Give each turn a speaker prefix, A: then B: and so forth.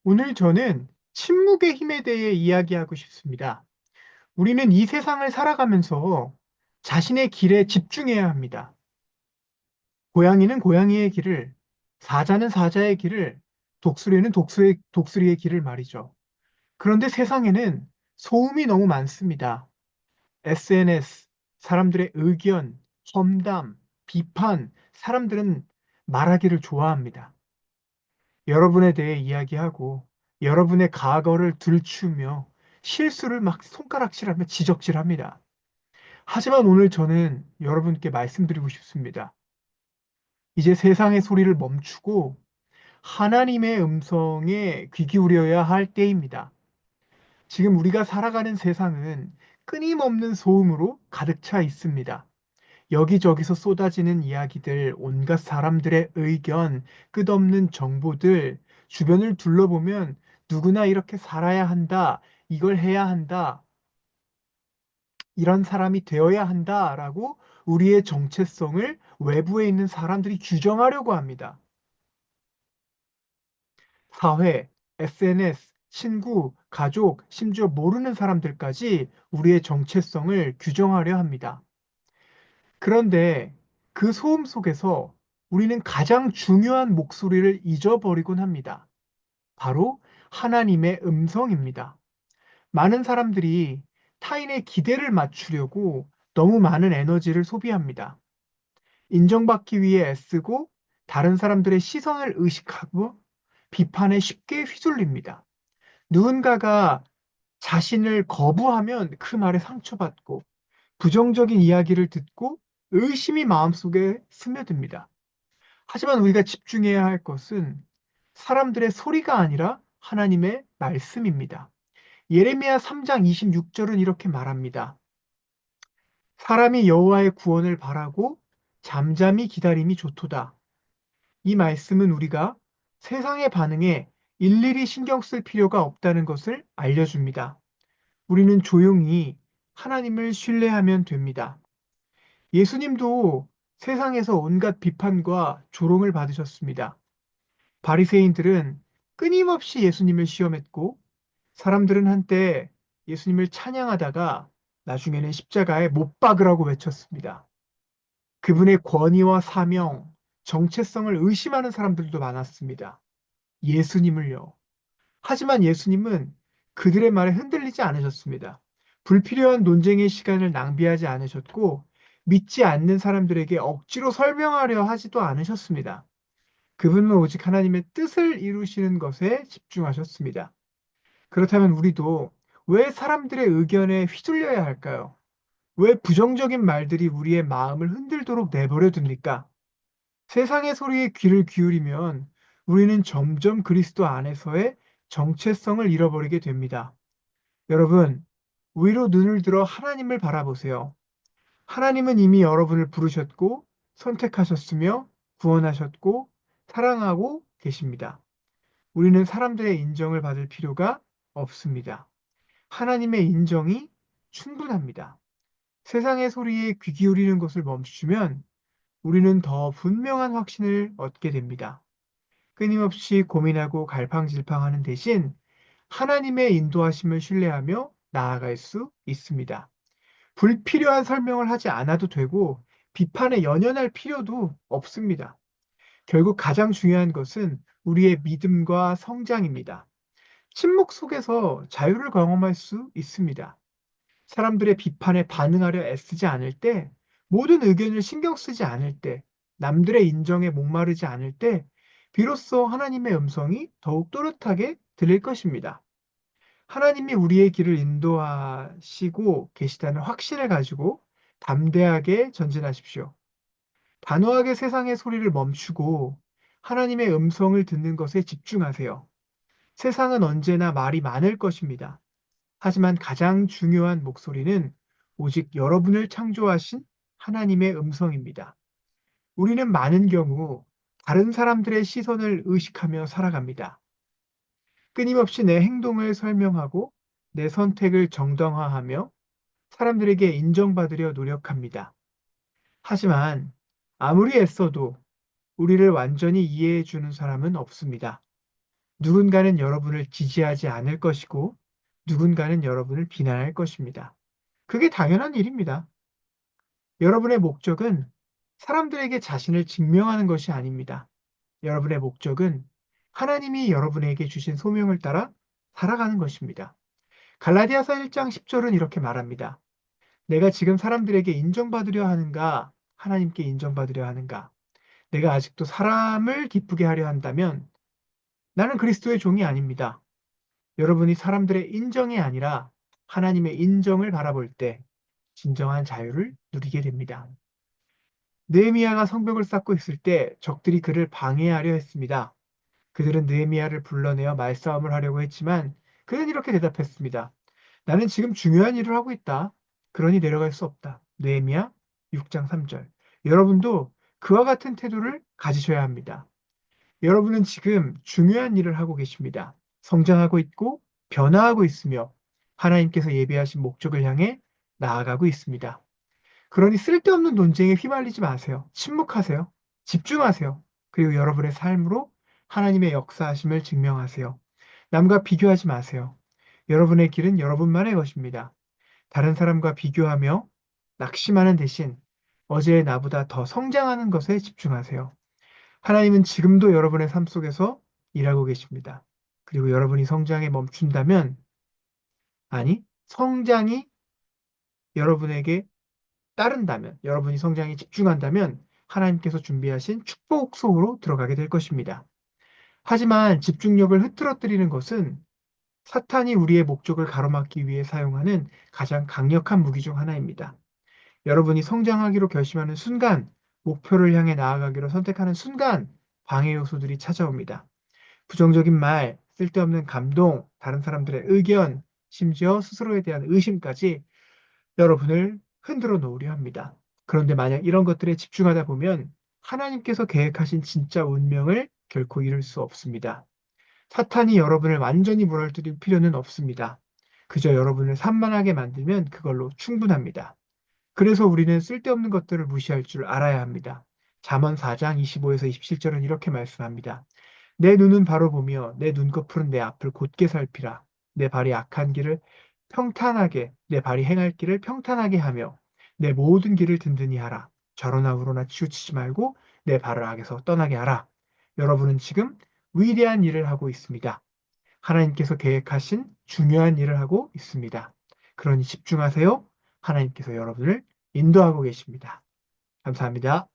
A: 오늘 저는 침묵의 힘에 대해 이야기하고 싶습니다. 우리는 이 세상을 살아가면서 자신의 길에 집중해야 합니다. 고양이는 고양이의 길을, 사자는 사자의 길을, 독수리는 독수리의 길을 말이죠. 그런데 세상에는 소음이 너무 많습니다. SNS, 사람들의 의견, 험담, 비판, 사람들은 말하기를 좋아합니다. 여러분에 대해 이야기하고 여러분의 과거를 들추며 실수를 막 손가락질하며 지적질합니다. 하지만 오늘 저는 여러분께 말씀드리고 싶습니다. 이제 세상의 소리를 멈추고 하나님의 음성에 귀 기울여야 할 때입니다. 지금 우리가 살아가는 세상은 끊임없는 소음으로 가득 차 있습니다. 여기저기서 쏟아지는 이야기들, 온갖 사람들의 의견, 끝없는 정보들, 주변을 둘러보면 누구나 이렇게 살아야 한다, 이걸 해야 한다, 이런 사람이 되어야 한다라고 우리의 정체성을 외부에 있는 사람들이 규정하려고 합니다. 사회, SNS, 친구, 가족, 심지어 모르는 사람들까지 우리의 정체성을 규정하려 합니다. 그런데 그 소음 속에서 우리는 가장 중요한 목소리를 잊어버리곤 합니다. 바로 하나님의 음성입니다. 많은 사람들이 타인의 기대를 맞추려고 너무 많은 에너지를 소비합니다. 인정받기 위해 애쓰고 다른 사람들의 시선을 의식하고 비판에 쉽게 휘둘립니다. 누군가가 자신을 거부하면 그 말에 상처받고 부정적인 이야기를 듣고 의심이 마음속에 스며듭니다. 하지만 우리가 집중해야 할 것은 사람들의 소리가 아니라 하나님의 말씀입니다. 예레미야 3장 26절은 이렇게 말합니다. 사람이 여호와의 구원을 바라고 잠잠히 기다림이 좋도다. 이 말씀은 우리가 세상의 반응에 일일이 신경 쓸 필요가 없다는 것을 알려줍니다. 우리는 조용히 하나님을 신뢰하면 됩니다. 예수님도 세상에서 온갖 비판과 조롱을 받으셨습니다. 바리새인들은 끊임없이 예수님을 시험했고 사람들은 한때 예수님을 찬양하다가 나중에는 십자가에 못 박으라고 외쳤습니다. 그분의 권위와 사명, 정체성을 의심하는 사람들도 많았습니다. 예수님을요. 하지만 예수님은 그들의 말에 흔들리지 않으셨습니다. 불필요한 논쟁의 시간을 낭비하지 않으셨고 믿지 않는 사람들에게 억지로 설명하려 하지도 않으셨습니다. 그분은 오직 하나님의 뜻을 이루시는 것에 집중하셨습니다. 그렇다면 우리도 왜 사람들의 의견에 휘둘려야 할까요? 왜 부정적인 말들이 우리의 마음을 흔들도록 내버려 둡니까? 세상의 소리에 귀를 기울이면 우리는 점점 그리스도 안에서의 정체성을 잃어버리게 됩니다. 여러분, 위로 눈을 들어 하나님을 바라보세요. 하나님은 이미 여러분을 부르셨고 선택하셨으며 구원하셨고 사랑하고 계십니다. 우리는 사람들의 인정을 받을 필요가 없습니다. 하나님의 인정이 충분합니다. 세상의 소리에 귀 기울이는 것을 멈추면 우리는 더 분명한 확신을 얻게 됩니다. 끊임없이 고민하고 갈팡질팡하는 대신 하나님의 인도하심을 신뢰하며 나아갈 수 있습니다. 불필요한 설명을 하지 않아도 되고 비판에 연연할 필요도 없습니다. 결국 가장 중요한 것은 우리의 믿음과 성장입니다. 침묵 속에서 자유를 경험할 수 있습니다. 사람들의 비판에 반응하려 애쓰지 않을 때, 모든 의견을 신경 쓰지 않을 때, 남들의 인정에 목마르지 않을 때, 비로소 하나님의 음성이 더욱 또렷하게 들릴 것입니다. 하나님이 우리의 길을 인도하시고 계시다는 확신을 가지고 담대하게 전진하십시오. 단호하게 세상의 소리를 멈추고 하나님의 음성을 듣는 것에 집중하세요. 세상은 언제나 말이 많을 것입니다. 하지만 가장 중요한 목소리는 오직 여러분을 창조하신 하나님의 음성입니다. 우리는 많은 경우 다른 사람들의 시선을 의식하며 살아갑니다. 끊임없이 내 행동을 설명하고 내 선택을 정당화하며 사람들에게 인정받으려 노력합니다. 하지만 아무리 애써도 우리를 완전히 이해해 주는 사람은 없습니다. 누군가는 여러분을 지지하지 않을 것이고 누군가는 여러분을 비난할 것입니다. 그게 당연한 일입니다. 여러분의 목적은 사람들에게 자신을 증명하는 것이 아닙니다. 여러분의 목적은 하나님이 여러분에게 주신 소명을 따라 살아가는 것입니다. 갈라디아서 1장 10절은 이렇게 말합니다. 내가 지금 사람들에게 인정받으려 하는가? 하나님께 인정받으려 하는가? 내가 아직도 사람을 기쁘게 하려 한다면 나는 그리스도의 종이 아닙니다. 여러분이 사람들의 인정이 아니라 하나님의 인정을 바라볼 때 진정한 자유를 누리게 됩니다. 느헤미야가 성벽을 쌓고 있을 때 적들이 그를 방해하려 했습니다. 그들은 느헤미야를 불러내어 말싸움을 하려고 했지만 그는 이렇게 대답했습니다. 나는 지금 중요한 일을 하고 있다. 그러니 내려갈 수 없다. 느헤미야 6장 3절. 여러분도 그와 같은 태도를 가지셔야 합니다. 여러분은 지금 중요한 일을 하고 계십니다. 성장하고 있고 변화하고 있으며 하나님께서 예비하신 목적을 향해 나아가고 있습니다. 그러니 쓸데없는 논쟁에 휘말리지 마세요. 침묵하세요. 집중하세요. 그리고 여러분의 삶으로 하나님의 역사하심을 증명하세요. 남과 비교하지 마세요. 여러분의 길은 여러분만의 것입니다. 다른 사람과 비교하며 낙심하는 대신 어제의 나보다 더 성장하는 것에 집중하세요. 하나님은 지금도 여러분의 삶 속에서 일하고 계십니다. 그리고 여러분이 성장에 멈춘다면, 아니, 성장이 여러분에게 따른다면, 여러분이 성장에 집중한다면 하나님께서 준비하신 축복 속으로 들어가게 될 것입니다. 하지만 집중력을 흐트러뜨리는 것은 사탄이 우리의 목적을 가로막기 위해 사용하는 가장 강력한 무기 중 하나입니다. 여러분이 성장하기로 결심하는 순간, 목표를 향해 나아가기로 선택하는 순간, 방해 요소들이 찾아옵니다. 부정적인 말, 쓸데없는 감동, 다른 사람들의 의견, 심지어 스스로에 대한 의심까지 여러분을 흔들어 놓으려 합니다. 그런데 만약 이런 것들에 집중하다 보면 하나님께서 계획하신 진짜 운명을 결코 이룰 수 없습니다. 사탄이 여러분을 완전히 무너뜨릴 필요는 없습니다. 그저 여러분을 산만하게 만들면 그걸로 충분합니다. 그래서 우리는 쓸데없는 것들을 무시할 줄 알아야 합니다. 잠언 4장 25에서 27절은 이렇게 말씀합니다. 내 눈은 바로 보며 내 눈꺼풀은 내 앞을 곧게 살피라. 내 발이 악한 길을 평탄하게, 내 발이 행할 길을 평탄하게 하며 내 모든 길을 든든히 하라. 좌로나 우로나 치우치지 말고 내 발을 악에서 떠나게 하라. 여러분은 지금 위대한 일을 하고 있습니다. 하나님께서 계획하신 중요한 일을 하고 있습니다. 그러니 집중하세요. 하나님께서 여러분을 인도하고 계십니다. 감사합니다.